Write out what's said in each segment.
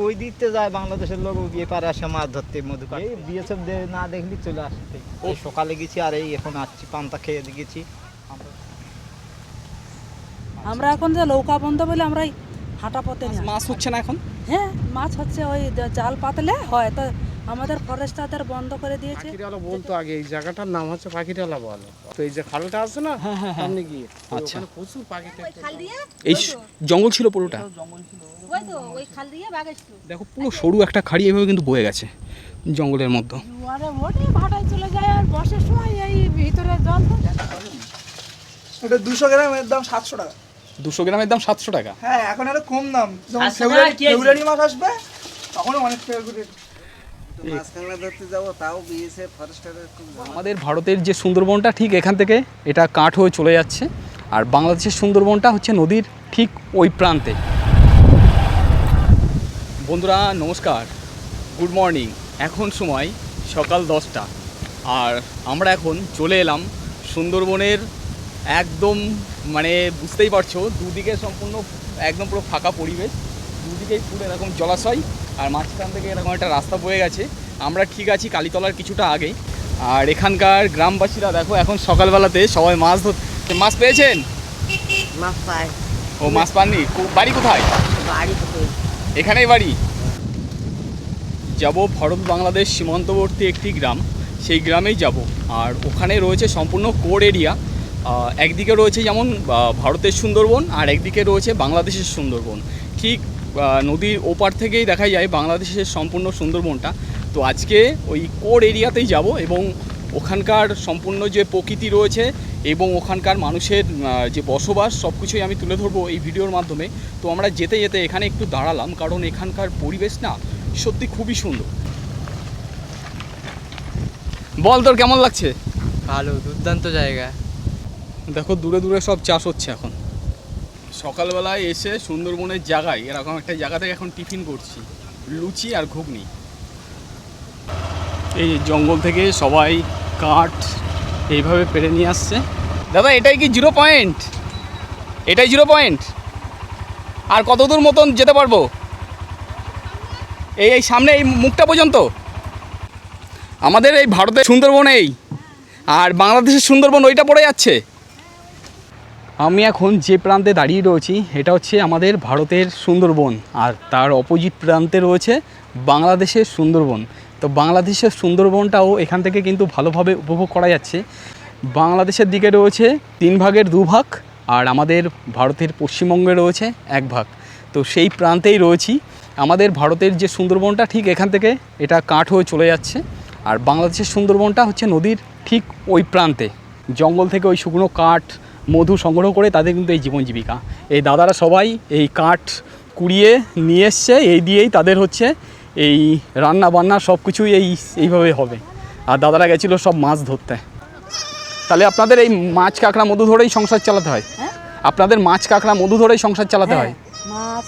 ওই দিকতে যায় বাংলাদেশের লোক এপারে আসে মাছ ধরতে মধু এই বিএসএফ না দেখলি চলে আসতে। ও সকালে গেছি আর এই এখন আসছি, পান্তা খেয়ে গেছি আমরা। এখন যে নৌকা বন্ধ বলে আমরা হাঁটা পথে মাছ হচ্ছে না এখন? হ্যাঁ মাছ হচ্ছে, ওই জাল পাতলে হয় তো আমাদের ফরেস্টারদের বন্ধ করে দিয়েছে। পাখিরালা বলতো আগে এই জায়গাটার নাম হচ্ছে পাখিরালা বলে। তো এই যে খালটা আছে না সামনে গিয়ে, আচ্ছা প্রচুর পাখি এই জঙ্গল ছিল পুরোটা। ওই তো ওই খাল দিয়ে বাগেছিল। দেখো পুরো সরু একটা খাড়ি এভাবে কিন্তু বয়ে গেছে জঙ্গলের মধ্যে। জোয়ারে ওঠে ভাটায় চলে যায় আর বর্ষার সময় এই ভিতরে জল থাকে। এটা 200 গ্রামের দাম 700 টাকা। 200 গ্রামের দাম 700 টাকা? হ্যাঁ এখন আরো কম দাম, যখন ফেব্রুয়ারি মাস আসবে তখন অনেক টাকা করে। মাছ কাঁকড়া ধরতে যাবো তাও বিএসএফ ফরেস্টারের। আমাদের ভারতের যে সুন্দরবনটা ঠিক এখান থেকে এটা কাঠ হয়ে চলে যাচ্ছে, আর বাংলাদেশের সুন্দরবনটা হচ্ছে নদীর ঠিক ওই প্রান্তে। বন্ধুরা নমস্কার, গুড মর্নিং। এখন সময় সকাল 10টা, আর আমরা এখন চলে এলাম সুন্দরবনের একদম মানে বুঝতেই পারছো দুদিকে সম্পূর্ণ একদম পুরো ফাঁকা পরিবেশ, দুদিকেই পুরো এরকম জলাশয় আর মাঝখান থেকে এরকম একটা রাস্তা বয়ে গেছে। আমরা ঠিক আছি কালীতলার কিছুটা আগে, আর এখানকার গ্রামবাসীরা দেখো এখন সকালবেলাতে সবাই মাছ ধরতে। মাছ পেয়েছেন? মাছ পাই। ও মাছ পাননি? বাড়ি কোথায়? বাড়ি কোথায়? এখানেই বাড়ি। যাব ভারত বাংলাদেশ সীমান্তবর্তী একটি গ্রাম, সেই গ্রামেই যাব। আর ওখানে রয়েছে সম্পূর্ণ কোর এরিয়া। একদিকে রয়েছে যেমন ভারতের সুন্দরবন, আর একদিকে রয়েছে বাংলাদেশের সুন্দরবন। ঠিক নদীর ওপার থেকেই দেখা যায় বাংলাদেশের সম্পূর্ণ সুন্দরবনটা। তো আজকে ওই কোর এরিয়াতেই যাব এবং ওখানকার সম্পূর্ণ যে প্রকৃতি রয়েছে এবং ওখানকার মানুষের যে বসবাস সব কিছুই আমি তুলে ধরবো এই ভিডিওর মাধ্যমে। তো আমরা যেতে যেতে এখানে একটু দাঁড়ালাম, কারণ এখানকার পরিবেশ না সত্যি খুবই সুন্দর। বল তোর কেমন লাগছে? ভালো, দুর্দান্ত জায়গা। দেখো দূরে দূরে সব চাষ হচ্ছে এখন। সকালবেলায় এসে সুন্দরবনের জায়গায় এরকম একটা জায়গা থেকে এখন টিফিন করছি, লুচি আর ঘুগনি। এই জঙ্গল থেকে সবাই কাঠ এইভাবে পেরে নিয়ে আসছে। দাদা এটাই কি 0 পয়েন্ট? এটাই 0 পয়েন্ট? আর কত দূর মতন যেতে পারবো? এই সামনে এই মুখটা পর্যন্ত? আমাদের এই ভারতের সুন্দরবন এই, আর বাংলাদেশের সুন্দরবন ওইটা পড়ে যাচ্ছে। আমি এখন যে প্রান্তে দাঁড়িয়ে রয়েছি এটা হচ্ছে আমাদের ভারতের সুন্দরবন, আর তার অপোজিট প্রান্তে রয়েছে বাংলাদেশের সুন্দরবন। তো বাংলাদেশের সুন্দরবনটাও এখান থেকে কিন্তু ভালোভাবে উপভোগ করা যাচ্ছে। বাংলাদেশের দিকে রয়েছে 3 ভাগের 2 ভাগ, আর আমাদের ভারতের পশ্চিমবঙ্গে রয়েছে 1 ভাগ। তো সেই প্রান্তেই রয়েছি। আমাদের ভারতের যে সুন্দরবনটা ঠিক এখান থেকে এটা কাঠ হয়ে চলে যাচ্ছে, আর বাংলাদেশের সুন্দরবনটা হচ্ছে নদীর ঠিক ওই প্রান্তে। জঙ্গল থেকে ওই শুকনো কাঠ মধু সংগ্রহ করে তাদের কিন্তু এই জীবন জীবিকা। এই দাদারা সবাই এই কাঠ কুড়িয়ে নিয়ে এসছে, এই দিয়েই তাদের হচ্ছে এই রান্না বান্না সব কিছুই এইভাবে হবে। আর দাদারা গেছিলো সব মাছ ধরতে। তাহলে আপনাদের এই মাছ কাঁকড়া মধু ধরেই সংসার চালাতে হয়? আপনাদের মাছ কাঁকড়া মধু ধরেই সংসার চালাতে হয়? মাছ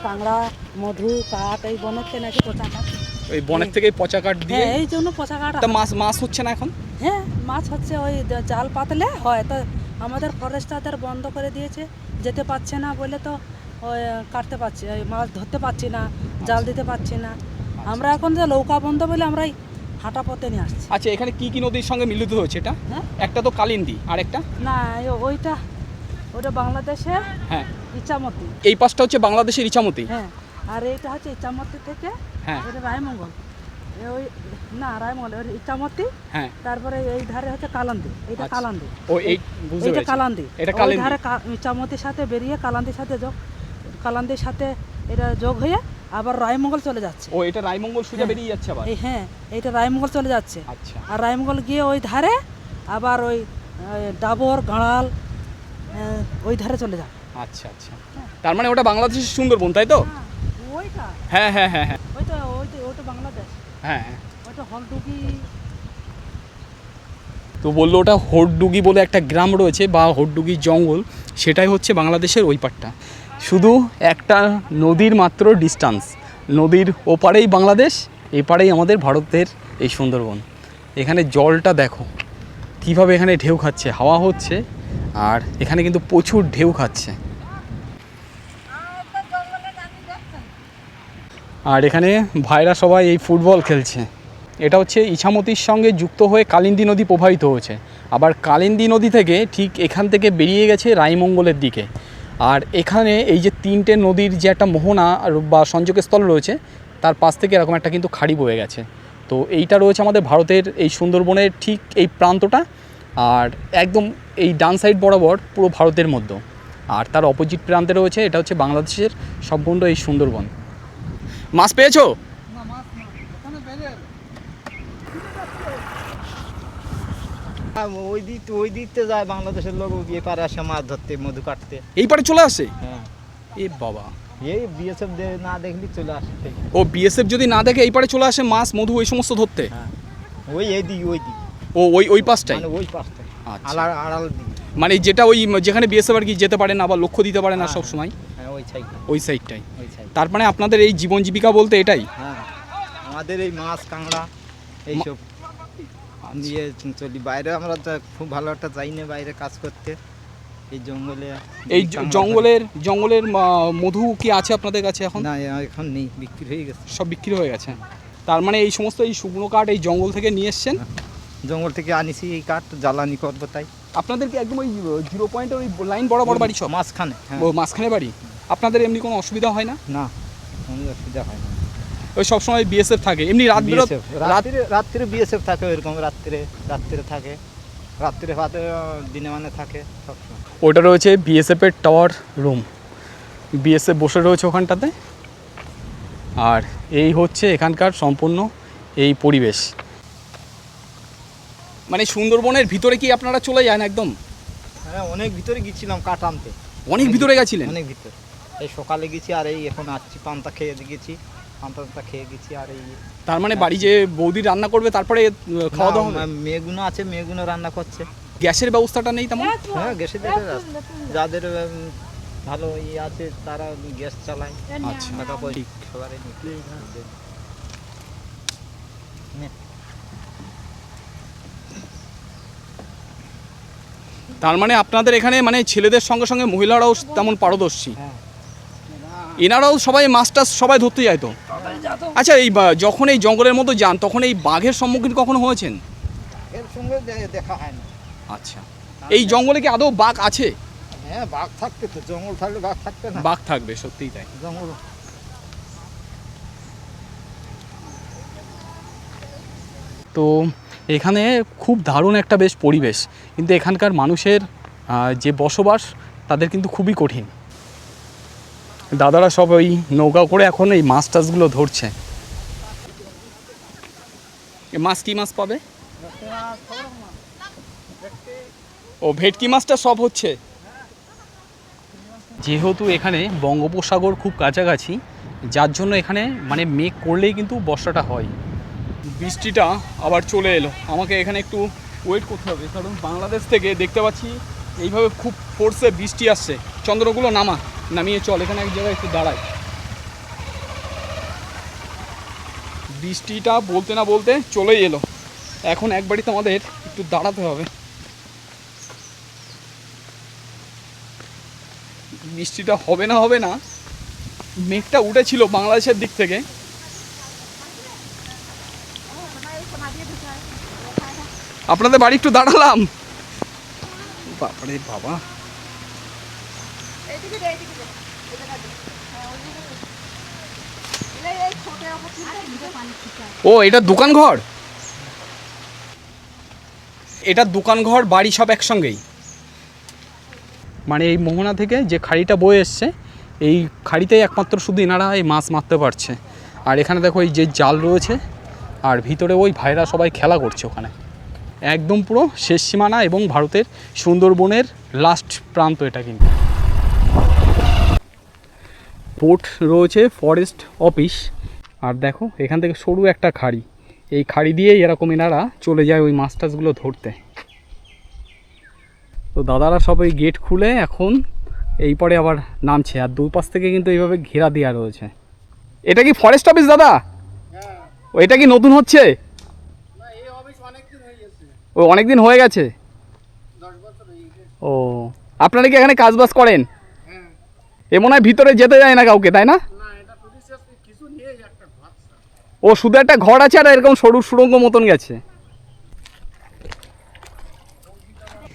কাঁকড়া মধু কাঠ এই বনের থেকে নাকি পচা কাঠ, ওই বনের থেকে পচা কাঠ দিয়ে এই জন্য পচা কাঠ। মাছ হচ্ছে না এখন? হ্যাঁ মাছ হচ্ছে, ওই জাল পাতলে হয় তো আমাদের ফরেস্টারদের বন্ধ করে দিয়েছে, যেতে পারছে না বলে তো ওই কাটতে পারছি, ওই মাছ ধরতে পারছি না, জাল দিতে পারছি না। আমরা এখন যে নৌকা বন্ধ বলে আমরা হাঁটা পথে নিয়ে আসছি। আচ্ছা এখানে কি কি নদীর সঙ্গে মিলিত হয়েছে এটা? হ্যাঁ একটা তো কালিন্দী, আর একটা না ওইটা বাংলাদেশে হ্যাঁ ইচ্ছামতি। এই পাশটা হচ্ছে বাংলাদেশের ইছামতি। হ্যাঁ আর এইটা হচ্ছে ইচ্ছামতি থেকে হ্যাঁ এটা রায়মঙ্গল, ওই না রায়মঙ্গল ওই ইচ্ছামতি। হ্যাঁ তারপরে এই ধারে হচ্ছে কালান্দি, এইটা আচ্ছা। কালান্দি। ও এই বুঝতে এইটা পেরেছি। কালান্দি, এটা ওই কালিন্দী। ধারে ইচ্ছামতির সাথে বেরিয়ে কালান্দির সাথে এটা যোগ হয়ে আবার রায়মঙ্গল চলে যাচ্ছে। ও এটা রায়মঙ্গল সোজা বেরিয়ে যাচ্ছে আবার? হ্যাঁ এইটা রায়মঙ্গল চলে যাচ্ছে। আচ্ছা আর রায়মঙ্গল গিয়ে ওই ধারে আবার ওই ডাবর গাঁড়াল ওই ধারে চলে যায়। আচ্ছা আচ্ছা, তার মানে ওটা বাংলাদেশের সুন্দরবন তাই তো? ওইটা হ্যাঁ হ্যাঁ হ্যাঁ হ্যাঁ ওইটা বাংলাদেশ, হ্যাঁ। ওইটা হলডুগি। তো বললো ওটা হরডুগি বলে একটা গ্রাম রয়েছে বা হরডুগি জঙ্গল, সেটাই হচ্ছে বাংলাদেশের ওই পারটা। শুধু একটা নদীর মাত্র ডিস্টেন্স, নদীর ওপারেই বাংলাদেশ, এপারেই আমাদের ভারতের এই সুন্দরবন। এখানে জলটা দেখো কীভাবে এখানে ঢেউ খাচ্ছে, হাওয়া হচ্ছে আর এখানে কিন্তু প্রচুর ঢেউ খাচ্ছে। আর এখানে ভাইরা সবাই এই ফুটবল খেলছে। এটা হচ্ছে ইছামতির সঙ্গে যুক্ত হয়ে কালিন্দী নদী প্রবাহিত হয়েছে। আবার কালিন্দী নদী থেকে ঠিক এখান থেকে বেরিয়ে গেছে রায়মঙ্গলের দিকে। আর এখানে এই যে তিনটে নদীর যে একটা মোহনা বা সংযোগস্থল রয়েছে, তার পাশ থেকে এরকম একটা কিন্তু খাড়ি বয়ে গেছে। তো এইটা রয়েছে আমাদের ভারতের এই সুন্দরবনের ঠিক এই প্রান্তটা, আর একদম এই ডান সাইড বরাবর পুরো ভারতের মধ্যে। আর তার অপোজিট প্রান্তে রয়েছে এটা হচ্ছে বাংলাদেশের সম্পূর্ণ এই সুন্দরবন। মাছ পেয়েছো? ওই দিকতে যায় বাংলাদেশের লোক এপারে আসে মাছ ধরতে, মধু কাটতে। এই পারে চলে আসে? হ্যাঁ, এ বাবা, এই বিএসএফ না দেখলি চলে আসে। ও বিএসএফ যদি না দেখে এই পারে চলে আসে মাছ মধু এই সমস্ত ধরতে? হ্যাঁ, ওই দিক ও ওই পাশটাই, মানে ওই পাশটা আচ্ছা। আড়াল দিক, মানে যেটা ওই যেখানে বিএসএফ আর কি যেতে পারে না বা লক্ষ্য দিতে পারে না সব সময়, হ্যাঁ ওই সাইড, ওই সাইডটাই। ওই সাইড। তার মানে আপনাদের এই জীবন জীবিকা বলতে এটাই? হ্যাঁ, আমাদের এই মাছ কাঁকড়া এইসব নিয়ে চলি। বাইরে আমরা তো খুব ভালো একটা যাই না বাইরে কাজ করতে। এই জঙ্গলে, এই জঙ্গলের মধু কি আছে আপনাদের কাছে এখন? না, এখন নেই, বিক্রি হয়ে গেছে, সব বিক্রি হয়ে গেছে। তার মানে এই সমস্ত এই শুকনো কাঠ এই জঙ্গল থেকে নিয়ে এসছেন? জঙ্গল থেকে আনিছি এই কাঠ, জ্বালানি করবো তাই। আপনাদের কি একদম ওই 0 পয়েন্টের ওই লাইন বরাবর বাড়ি সব? মাঝখানে, হ্যাঁ। ও মাঝখানে বাড়ি। আপনাদের এমনি কোনো অসুবিধা হয় না? না, কোনো অসুবিধা হয় না। ওই সবসময় বিএসএফ থাকে এমনি রাত বিরত? রাত্রে বিএসএফ থাকে, ওইরকম রাত্রে থাকে, রাত্রে ভাতে দিনে মানে থাকে সবসময়। ওটা রয়েছে বিএসএফের টাওয়ার রুম, বিএসএফ বসে রয়েছে ওখানটাতে। আর এই হচ্ছে এখানকার সম্পূর্ণ এই পরিবেশ। মানে সুন্দরবনের ভিতরে কি আপনারা চলে যান একদম? হ্যাঁ, অনেক ভিতরে গেছিলাম কাঠ আনতে। অনেক ভিতরে গেছিলেন? অনেক ভিতরে। এই সকালে গেছি আর এই এখন আসছি, পান্তা খেয়ে গেছি, পান্তা খেয়ে গেছি। আর এই তার মানে বাড়ি যে বৌদি রান্না করবে তারপরে খাওয়া দাওয়া হবে? মেয়েগুলো আছে, মেয়েগুলো রান্না করছে। গ্যাসের ব্যবস্থাটা নেই তেমন? হ্যাঁ, গ্যাসে দেখে যাদের ভালো আছে তারা গ্যাস চালায়। আচ্ছা, টাকা পয়সা ঠিক। সবারই তার মানে আপনাদের এখানে মানে ছেলেদের সঙ্গে সঙ্গে মহিলারাও তেমন পারদর্শী? হ্যাঁ। এনারাও সবাই মাছ টাছ সবাই ধরতে যায় তো? আচ্ছা, এই যখন এই জঙ্গলের মধ্যে যান তখন এই বাঘের সম্মুখীন কখনো হয়েছেন? এর সঙ্গে দেখা হয় না। আচ্ছা, এই জঙ্গলে কি আদৌ বাঘ আছে? হ্যাঁ, বাঘ থাকতে তো, জঙ্গল থাকলে বাঘ থাকবে না? বাঘ থাকবে, সত্যিই তাই। জঙ্গল তো এখানে খুব দারুণ একটা বেশ পরিবেশ, কিন্তু এখানকার মানুষের যে বসবাস তাদের কিন্তু খুবই কঠিন। দাদারা সব ওই নৌকা করে এখন এই মাছ টাছগুলো ধরছে। মাছ কি মাছ পাবে? ও ভেটকি মাছটা সব হচ্ছে। যেহেতু এখানে বঙ্গোপসাগর খুব কাছাকাছি, যার জন্য এখানে মানে মেঘ করলেই কিন্তু বর্ষাটা হয়। বৃষ্টিটা আবার চলে এলো, আমাকে এখানে একটু ওয়েট করতে হবে, কারণ বাংলাদেশ থেকে দেখতে পাচ্ছি এইভাবে খুব ফোর্সে বৃষ্টি আসছে। চন্দ্রগুলো নামিয়ে চল, এখানে এক জায়গায় একটু দাঁড়ায়। বৃষ্টিটা বলতে না বলতে চলেই এলো, এখন একবারই তো আমাদের একটু দাঁড়াতে হবে। বৃষ্টিটা হবে না, মেঘটা উঠেছিল বাংলাদেশের দিক থেকে। আপনাদের বাড়ি একটু দাঁড়ালাম। বাবারে বাবা, ও এটা দোকান ঘর? এটা দোকান ঘর বাড়ি সব একসঙ্গেই? মানে এই মোহনা থেকে যে খাড়িটা বয়ে এসছে, এই খাড়িতেই একমাত্র শুধু এনারা এই মাছ মারতে পারছে। আর এখানে দেখো এই যে জাল রয়েছে, আর ভিতরে ওই ভাইরা সবাই খেলা করছে ওখানে। একদম পুরো শেষ সীমানা এবং ভারতের সুন্দরবনের লাস্ট প্রান্ত এটা। কিন্তু পোর্ট রয়েছে, ফরেস্ট অফিস, আর দেখো এখান থেকে সরু একটা খাড়ি, এই খাড়ি দিয়েই এরকম এনারা চলে যায় ওই মাছ টাছগুলো ধরতে। তো দাদারা সব ওই গেট খুলে এখন এই পরে আবার নামছে, আর দুপাশ থেকে কিন্তু এইভাবে ঘেরা দেওয়া রয়েছে। এটা কি ফরেস্ট অফিস দাদা? ও এটা কি নতুন হচ্ছে? ও অনেক দিন হয়ে গেছে। ও আপনারা কি এখানে কাজবাজ করেন? এ মনে হয় ভিতরে যেতে যায় না কাউকে, তাই না? ও শুধু একটা ঘর আছে আর এরকম সরু সুড়ঙ্গ মতন গেছে।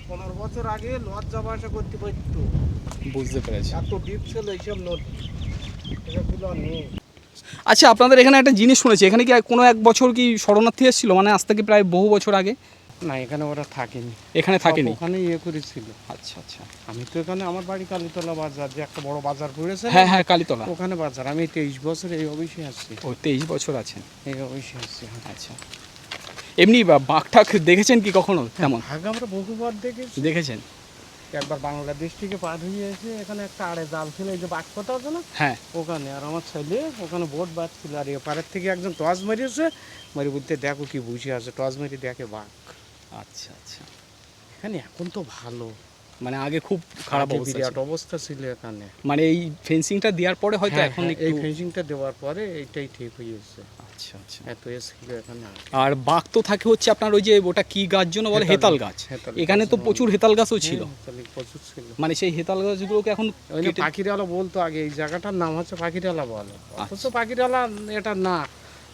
15 বছর আগে লজ যাওয়া আসা করতে পারতো, বুঝতে পেরেছি। এত ডিপ ছিল এইসব নদী, এগুলো আর নেই। আচ্ছা, আপনাদের এখানে একটা জিনিস শুনেছি, এখানে কি কোনো এক বছর কি শরণার্থী এসেছিল, মানে আজ থেকে প্রায় বহু বছর আগে? না, এখানে ওরা থাকেনি, এখানে থাকেনি। ওখানে করেছিল। আচ্ছা আচ্ছা। আমি তো এখানে, আমার বাড়ি কালীতলা বাজার, যে একটা বড় বাজার পড়েছে না? হ্যাঁ হ্যাঁ, কালীতলা, ওখানে বাজার। আমি 23 বছর এই অফিসে আসছি। ও 23 বছর আছেন এই অফিসে আসছি। আচ্ছা। এমনি বাঘ টাক দেখেছেন কি কখনো? তেমন আগে আমরা বহুবার দেখেছি। দেখেছেন? একবার বাংলাদেশ থেকে পার হয়ে এসে এখানে একটা আড়ে জাল ছিল, এই যে বাঘ কথা আছে না, হ্যাঁ। ওখানে। আর আমার ছেলে ওখানে বোট বাঁধছিল, আর এপারের থেকে একজন টস মারিয়েছে, মারি বলতে দেখো কি বুঝে আছে, টস মারি দেখে বাঘ। আচ্ছা আচ্ছা। এখানে এখন তো ভালো, মানে আগে খুব খারাপ আগে অবস্থা বিরাট ছিল। অবস্থা ছিল এখানে। মানে এই ফেন্সিংটা দেওয়ার পরে হয়তো হ্যাঁ, এখন হ্যাঁ, এই একটু। ফেন্সিংটা দেওয়ার পরে এইটাই ঠিক হয়েছে। আচ্ছা আচ্ছা। এত ছিল এখানে। আর বাঘ তো থাকে হচ্ছে আপনার ওই যে ওটা কি গাছ জন্য বলে, হেতাল গাছ। এখানে তো প্রচুর হেতাল গাছও ছিল, প্রচুর ছিল। মানে সেই হেতাল গাছগুলোকে এখন ওই যে পাখিরালা বলতো আগে, এই জায়গাটার নাম হচ্ছে পাখিরালা বলে, অথচ পাখিরালা এটা না।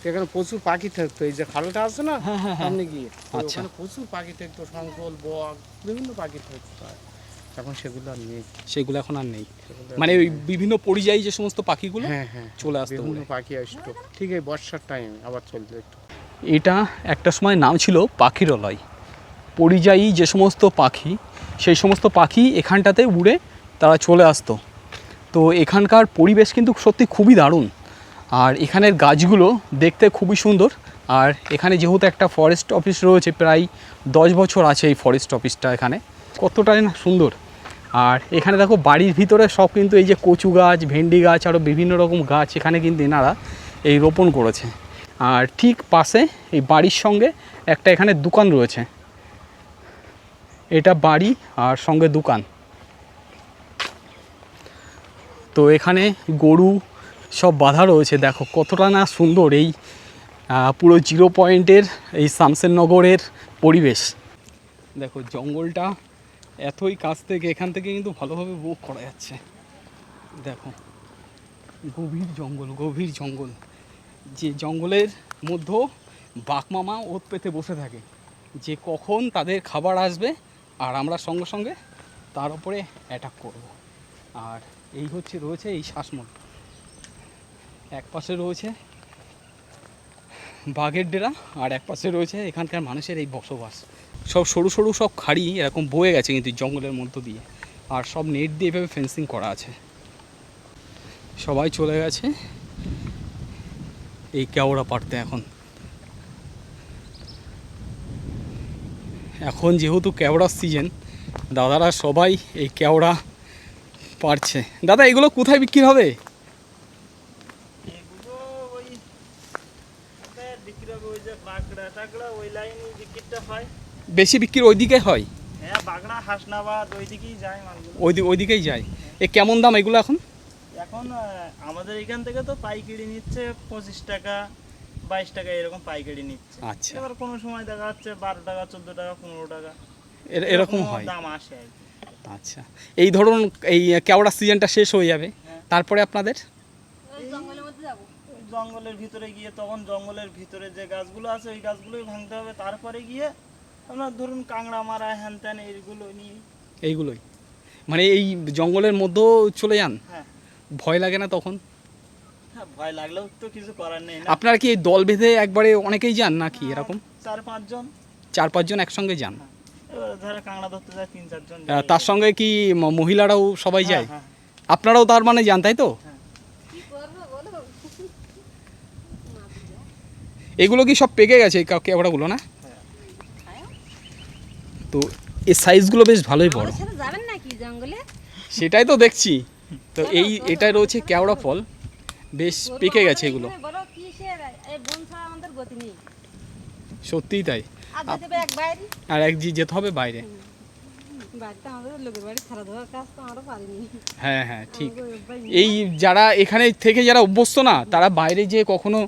এখানে প্রচুর পাখি থাকতো, এই যে খালটা আছে না সামনে গিয়ে, আচ্ছা। ওখানে প্রচুর পাখি থাকতো, শঙ্কল, বক, বিভিন্ন পাখি থাকতো। এখন সেগুলো আর নেই। সেগুলো এখন আর নেই, মানে ওই বিভিন্ন পরিযায়ী যে সমস্ত পাখিগুলো হ্যাঁ হ্যাঁ, চলে আসতো বিভিন্ন বলে। পাখি আসতো, ঠিক এই বর্ষার টাইম আবার চলতো একটু। এটা একটা সময় নাম ছিল পাখিরালয়। পরিযায়ী যে সমস্ত পাখি, সেই সমস্ত পাখি এখানটাতে উড়ে তারা চলে আসতো। তো এখানকার পরিবেশ কিন্তু সত্যি খুবই দারুণ, আর এখানের গাছগুলো দেখতে খুবই সুন্দর। আর এখানে যেহেতু একটা ফরেস্ট অফিস রয়েছে, প্রায় 10 বছর আছে এই ফরেস্ট অফিসটা এখানে, কতটাই না সুন্দর। আর এখানে দেখো বাড়ির ভিতরে সব কিন্তু এই যে কচু গাছ, ভেন্ডি গাছ, আরও বিভিন্ন রকম গাছ এখানে কিন্তু এনারা এই রোপণ করেছে। আর ঠিক পাশে এই বাড়ির সঙ্গে একটা এখানে দোকান রয়েছে, এটা বাড়ি আর সঙ্গে দোকান। তো এখানে গরু সব বাঁধা রয়েছে, দেখো কতটা না সুন্দর এই পুরো 0 পয়েন্টের এই শামসেরনগরের পরিবেশ। দেখো জঙ্গলটা এতই কাছ থেকে, এখান থেকে কিন্তু ভালোভাবে বুক করা যাচ্ছে। দেখো গভীর জঙ্গল, গভীর জঙ্গল, যে জঙ্গলের মধ্যে বাঘমামা ওত পেতে বসে থাকে যে কখন তাদের খাবার আসবে আর আমরা সঙ্গে সঙ্গে তার উপরে অ্যাটাক করব। আর এই হচ্ছে রয়েছে এই শ্বাসমূল, এক পাশে রয়েছে বাঘের ডেরা আর এক পাশে রয়েছে এখানকার মানুষের এই বসবাস। সব সরু সরু সব খাড়ি এরকম বয়ে গেছে কিন্তু জঙ্গলের মধ্য দিয়ে, আর সব নেট দিয়ে এভাবে ফেন্সিং করা আছে। সবাই চলে গেছে এই কেওড়া পাড়তে। এখন যেহেতু কেওড়ার সিজন, দাদারা সবাই এই কেওড়া পাড়ছে। দাদা এগুলো কোথায় বিক্রি হবে? এগুলো ওই বিক্রি হবে, ওই যে বাগড়া টাগড়া ওই লাইনে বিক্রিটা হয়। বেশি বিক্রি ওইদিকে হয়? হ্যাঁ, বাগড়া, হাসনাবাদ ওই দিকেই যায় মালগুলো। ওইদিকেই যায়। এ কেমন দাম এগুলো এখন? এখন আমাদের এখান থেকে তো পাইকারি নিচ্ছে 25 টাকা 22 টাকা এরকম পাইকারি নিচ্ছে। আচ্ছা। এবার কোনো সময় দেখা যাচ্ছে 12 টাকা 14 টাকা 15 টাকা এরকম হয় দাম আসে আর কি। আচ্ছা, এই ধরুন এই কেওড়া সিজনটা শেষ হয়ে যাবে, তারপরে আপনাদের ওই জঙ্গলের ভিতরে গিয়ে, তখন জঙ্গলের ভিতরে যে গাছগুলো আছে ওই গাছগুলোই ভাঙতে হবে, তারপরে গিয়ে আপনার ধরুন কাংড়া মারা হ্যান ত্যান এইগুলো নিয়ে। এইগুলোই মানে এই জঙ্গলের মধ্যেও চলে যান? হ্যাঁ। ভয় লাগে না তখন? হ্যাঁ, ভয় লাগলেও তো কিছু করার নেই না। আপনারা কি এই দল বেঁধে একবারে অনেকেই যান নাকি এরকম? 4-5 জন। 4-5 জন একসঙ্গে যান? এবার ধরে কাঁকড়া ধরতে যায় 3-4 জন। তার সঙ্গে কি মহিলারাও সবাই যায়? হ্যাঁ। আপনারাও তার মানে যান, তাই তো? এগুলো কি সব পেকে গেছে এই কেওড়াগুলো না? তো এই সাইজগুলো বেশ ভালোই বড়। যাবেন নাকি জঙ্গলে? সেটাই তো দেখছি। তো এটা রয়েছে কেওড়া ফল, বেশ পেকে গেছে এগুলো। বলো কিসের এই বন ছাড়া আমাদের গতি নেই। সত্যিই তাই। আর যেতে হবে এক বাইরে, আর যেতে হবে বাইরে। বাড়িতে আমাদের লোকের বাড়ি খারাপ হওয়ার কাজ তো আমরা পারিনি। হ্যাঁ হ্যাঁ ঠিক। এই যারা এখানে থেকে যারা অভ্যস্ত না, তারা বাইরে যেয়ে কখনো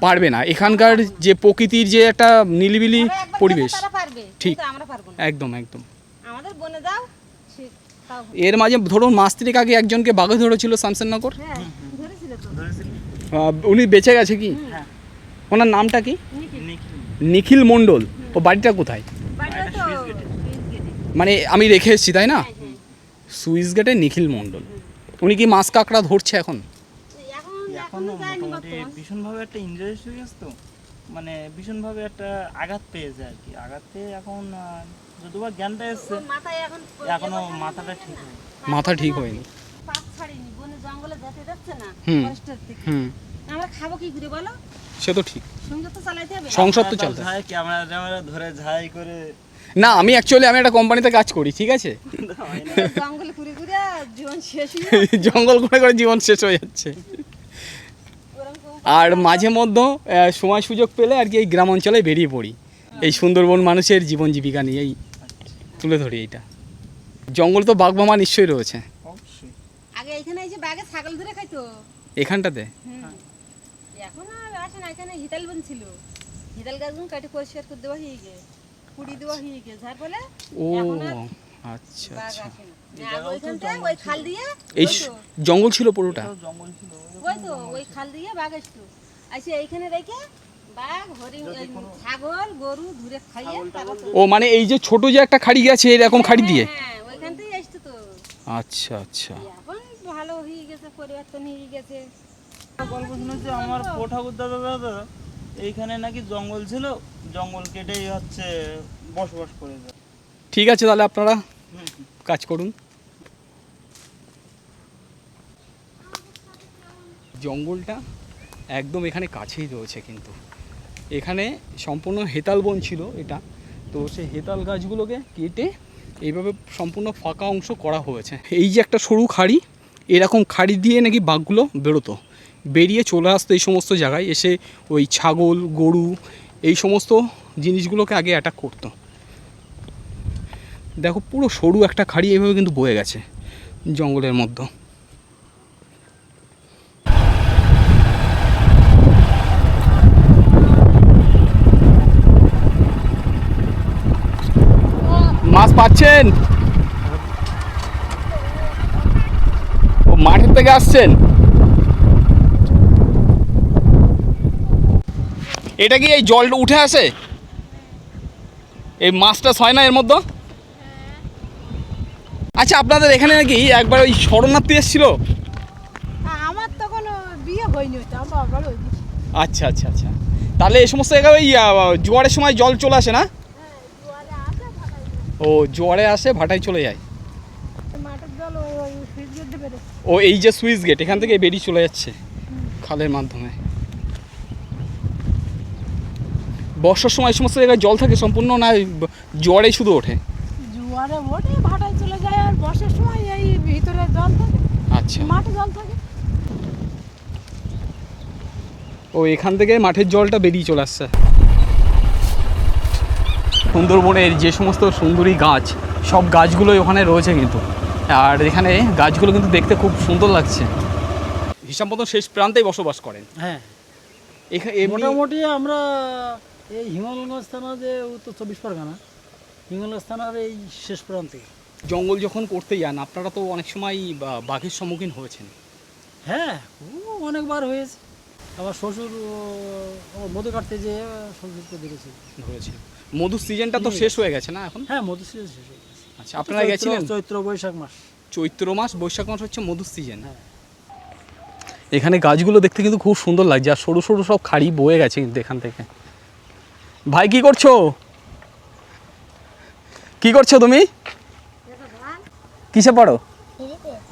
পারবে না। এখানকার যে প্রকৃতির যে একটা নিলিবিলি পরিবেশ, তারা পারবে, ঠিক। কিন্তু আমরা পারবো না। একদম একদম। আমাদের বনে যাও, তাও এর মাঝে ধরুন মাস 3 আগে একজনকে বাঘে ধরেছিল শামসেরনগর। হ্যাঁ ধরেছিল তো। উনি বেঁচে গেছে কি? হ্যাঁ। ওনার নামটা কি? নিখিল নিখিল মণ্ডল। ও বাড়িটা কোথায়? বাড়িটা তো সুইচ গেটে। মানে আমি রেখে এসেছি তাই না? সুইচ গেটে নিখিল মণ্ডল। উনি কি মাছ কাঁকড়া ধরছে এখন? এখনো মোটামুটি ভীষণভাবে একটা ইনজারি হয়ে গেছে তো, মানে ভীষণভাবে একটা আঘাত পেয়েছে আর কি। আঘাত পেয়ে এখন যদিও জ্ঞানটা এসছে, মাথায় এখন এখনো মাথাটা ঠিক হয়নি। মাথা ঠিক হয়নি। পাক ছাড়িনি, বনে জঙ্গলে যেতে যাচ্ছে না হুম। ফরেস্টের থেকে। হুম, আমরা খাবো কি করে বলো? সে তো ঠিক। সংসার তো চালাইতে হবে। সংসার তো চলতে। ঝাই ক্যামেরা ধরে ঝাই করে না আমি অ্যাকচুয়ালি আমি একটা কোম্পানিতে কাজ করি, ঠিক আছে? জঙ্গলে ঘুরে ঘুরে জীবন শেষ হয়ে জঙ্গল করে জীবন শেষ হয়ে যাচ্ছে। আর মাঝে মধ্যে সময় সুযোগ পেলে আর কি এই গ্রাম অঞ্চলে বেরিয়ে পড়ি, এই সুন্দরবন মানুষের জীবন জীবিকা নিয়েই তুলে ধরি এইটা। জঙ্গল তো বাঘ মামা নিশ্চয়ই রয়েছে অবশ্যই। আগে এখানে এসে বাঘে ছাগল ধরে খাইতো। এখানটাতে। এখন আর আসে না, এখানে হিতাল বন ছিল। হিতাল গাছগুলো কাটে পরিষ্কার করে দেওয়া হয়ে গে, কুড়ি দেওয়া হয়ে গে, যার ফলে ও এখন আর আচ্ছা বাঘ আচ্ছা। আসে না। আগে ওইখানটায় ওই খাল দিয়ে এই ওই তো, জঙ্গল ছিল পুরোটা। জঙ্গল ছিল ওই তো ওই খাল দিয়ে বাঘ আসতো। আসে এইখানে রেখে বাঘ, হরিণ, ছাগল, গরু ধরে খাইয়ে তারপর ও মানে এই যে ছোট যে একটা খাড়ি গেছে এরকম খাড়ি দিয়ে। হ্যাঁ ওইখান থেকে আসতো তো। আচ্ছা আচ্ছা। এখন ভালো হয়ে গেছে, পরিবর্তন হয়ে গেছে। গল্প শুনেছি আমার পো ঠাকুর দাদা এইখানে নাকি জঙ্গল ছিল, জঙ্গল কেটেই হচ্ছে বসবাস করে যায়। ঠিক আছে তাহলে আপনারা কাজ করুন। জঙ্গলটা একদম এখানে কাছেই রয়েছে, কিন্তু এখানে সম্পূর্ণ হেতাল বন ছিল এটা। তো সেই হেতাল গাছগুলোকে কেটে এইভাবে সম্পূর্ণ ফাঁকা অংশ করা হয়েছে। এই যে একটা সরু খাড়ি, এরকম খাড়ি দিয়ে নাকি বাঘগুলো বেরোতো, বেরিয়ে চলে আসতো এই সমস্ত জায়গায়, এসে ওই ছাগল গরু এই সমস্ত জিনিসগুলোকে আগে অ্যাটাক করতো। দেখো পুরো সরু একটা খাড়ি এইভাবে কিন্তু বয়ে গেছে জঙ্গলের মধ্যে। মাছ পাচ্ছেন? ও মাঠের থেকে আসছেন? এটা কি এই জলটা উঠে আসে? এই মাছটা হয় না এর মধ্যে? আচ্ছা আপনাদের এখানে নাকি একবার ওই শরণার্থী এসেছিল? আমার তখন বিয়ে হয়নি, হইতো আমার বাবার ওই দিকে। আচ্ছা আচ্ছা আচ্ছা। তাহলে এই সমস্ত জায়গায় ওই জোয়ারের সময় জল চলে আসে না? ও জোয়ারে আসে ভাটায় চলে যায়। মাঠের জল ওই সুইচ গেট দিয়ে বেরোয়। ও এই যে সুইচ গেট এখান থেকে বেরিয়ে চলে যাচ্ছে খালের মাধ্যমে। বর্ষার সময় এই সমস্ত জায়গায় জল থাকে সম্পূর্ণ, না জোয়ারে শুধু ওঠে? জোয়ারে ওঠে, ভাটায় চলে যায়, আর বর্ষার সময় এই ভিতরে জল থাকে, আচ্ছা। মাঠে জল থাকে। ও এখান থেকে মাঠের জলটা বেরিয়ে চলে আসছে। সুন্দরবনের যে সমস্ত সুন্দরী গাছ, সব গাছগুলোই ওখানে রয়েছে কিন্তু। আর এখানে গাছগুলো কিন্তু দেখতে খুব সুন্দর লাগছে। হিসাব মতো শেষ প্রান্তেই বসবাস করেন? হ্যাঁ, এখানে মোটামুটি আমরা এই হিঙ্গলগঞ্জ থানা যে উত্তর 24 পরগনা, হিঙ্গলগঞ্জ থানার এই শেষ প্রান্তে। জঙ্গল যখন করতে যান আপনারা তো অনেক সময় বাঘের সম্মুখীন হয়েছেন? হ্যাঁ, অনেকবার হয়েছে। আমার শ্বশুর মধু কাটতে যেয়ে শ্বশুরকে ধরেছে। ধরেছে। মধুর সিজনটা তো শেষ হয়ে গেছে না এখন? হ্যাঁ, মধু সিজন শেষ হয়ে গেছে। আচ্ছা আপনারা গেছিলেন? চৈত্র বৈশাখ মাস। চৈত্র মাস বৈশাখ মাস হচ্ছে মধুর সিজন। হ্যাঁ। এখানে গাছগুলো দেখতে কিন্তু খুব সুন্দর লাগছে, আর সরু সরু সব খাড়ি বয়ে গেছে কিন্তু এখান থেকে। ভাই কি করছো? কি করছো তুমি? কিসে পড়ো?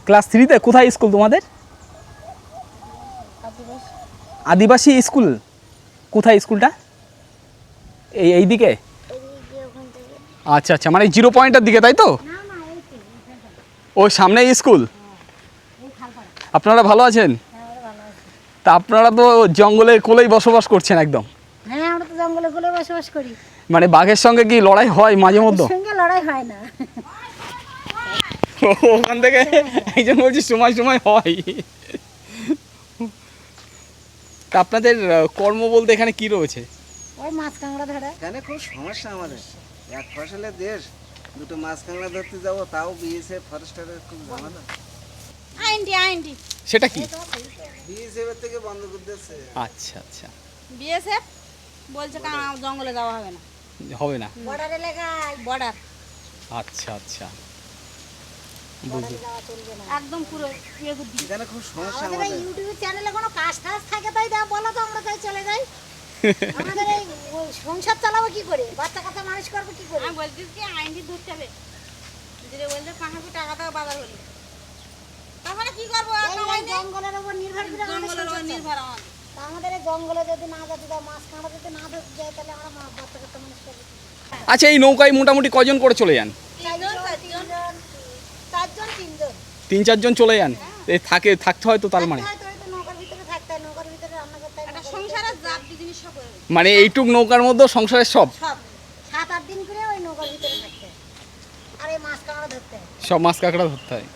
ক্লাস 3-তে? কোথায় স্কুল তোমাদের? আদিবাসী স্কুল। কোথায় স্কুলটা? এই দিকে? আচ্ছা আচ্ছা, মানে 0 পয়েন্টের দিকে তাই তো? ওই সামনে স্কুল। আপনারা ভালো আছেন? তা আপনারা তো জঙ্গলের কোলেই বসবাস করছেন একদম। হ্যাঁ, আমরা তো জঙ্গলে গুলো বসবাস করি। মানে বাঘের সঙ্গে কি লড়াই হয় মাঝে মধ্যে? সঙ্গে লড়াই হয় না। ওখান থেকে একজন বলছি সময় সময় হয়। তা আপনাদের কর্ম বলতে এখানে কি রয়েছে? ওই মাছ কাঁকড়া ধরে। এখানে খুব সমস্যা আমাদের, এক ফসলের দেশ, দুটো মাছ কাঁকড়া ধরতে যাবো তাও বিএসএফ ফরেস্টারের খুব ঝামেলা। আইনটি সেটা কি? বিএসএফ থেকে বন্ধ করে দিচ্ছে। আচ্ছা আচ্ছা, বিএসএফ বলছে কারণ জঙ্গলে যাওয়া হবে না, হবে না। বর্ডার এলাকায় বর্ডার আচ্ছা আচ্ছা, বুঝলি। একদম পুরো ইয়ে করে দিয়েছে। এখানে খুব সমস্যা আমাদের আমাদের। এই ইউটিউব চ্যানেলে কোনো কাজ টাজ থাকে তাই দাও বলো তো, আমরা তাই চলে যাই। আমাদের এই সংসার চালাবো কি করে, বাচ্চা কাচ্চা মানুষ করবো কি করে? আমি বলছি কি আইনটি ধরতে হবে, যে বলছে 500 টাকা টাকা বাজার হলো, তাহলে কি করবো? জঙ্গলের উপর নির্ভর করে, জঙ্গলের উপর নির্ভর আমাদের। আমাদের এই জঙ্গলে যদি না যেতে দাও, মাছ কাঁড়া যদি না ধরতে যায়, তাহলে আমরা বাচ্চা কাচ্চা মানুষ করবো। আচ্ছা, এই নৌকায় মোটামুটি কজন করে চলে যান? 3-4 জন চলে যান। এই থাকতে হয় তো, তার মানে মানে এইটুক নৌকার মধ্যে সংসারের সব 7-8 দিন করে ওই নৌকার ভিতরে থাকতে হয়। আর এই মাছ কাঁকড়া ধরতে হয়। সব মাছ কাঁকড়া ধরতে হয়।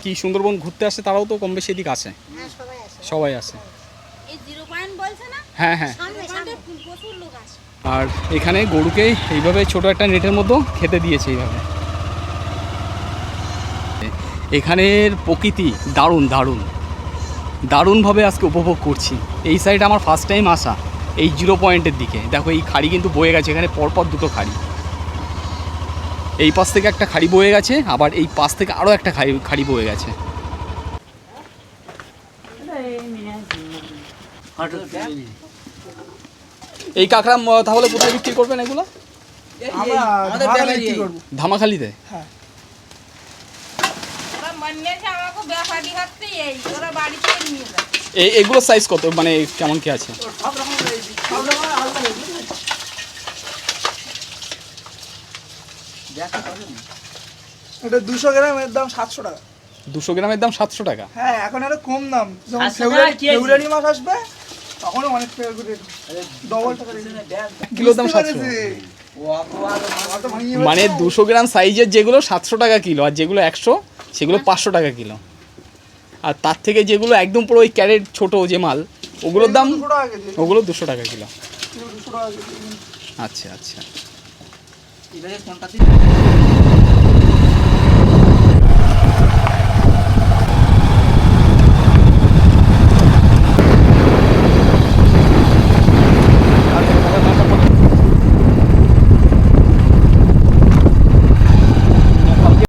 কি সুন্দরবন ঘুরতে আসে তারাও তো কম বেশি এদিক আসে? হ্যাঁ, সবাই আসে। সবাই আসে। এই 0 পয়েন্ট বলছে না? হ্যাঁ হ্যাঁ। সামনে সামনে প্রচুর লোক আসে। আর এখানে গরুকে এইভাবে ছোট একটা নেটের মধ্যে খেতে দিয়েছে এইভাবে। এখানের প্রকৃতি দারুণ দারুণ দারুণভাবে আজকে উপভোগ করছি। এই সাইডে আমার ফার্স্ট টাইম আসা, এই 0 পয়েন্টের দিকে। দেখো এই খাড়ি কিন্তু বয়ে গেছে, এখানে পরপর দুটো খাড়ি। এই পাশ থেকে একটা খাড়ি বয়ে গেছে, আবার এই পাশ থেকে আরও একটা খাড়ি বয়ে গেছে। এই কাঁকড়া তাহলে কোথায় বিক্রি করবেন এগুলো? আমরা ধামাখালি বিক্রি করব। ধামাখালিতে? হ্যাঁ। এগুলোর সাইজ কত, মানে কেমন কি আছে? সব রকম রয়েছে, সব রকম আলাদা রয়েছে। এটা 200 গ্রামের দাম 700 টাকা। 200 গ্রামের দাম 700 টাকা? হ্যাঁ, এখন আরো কম দাম। যখন ফেব্রুয়ারি মাস আসবে তখন অনেক টাকা করে ডবল টাকা কিলো দাম 700? মানে 200 গ্রাম সাইজের যেগুলো 700 টাকা কিলো, আর যেগুলো 100 সেগুলো 500 টাকা কিলো। আর তার থেকে যেগুলো একদম পুরো ওই ক্যারেট ছোট যে মাল, ওগুলোর দাম, ওগুলো 200 টাকা কিলো। আচ্ছা আচ্ছা।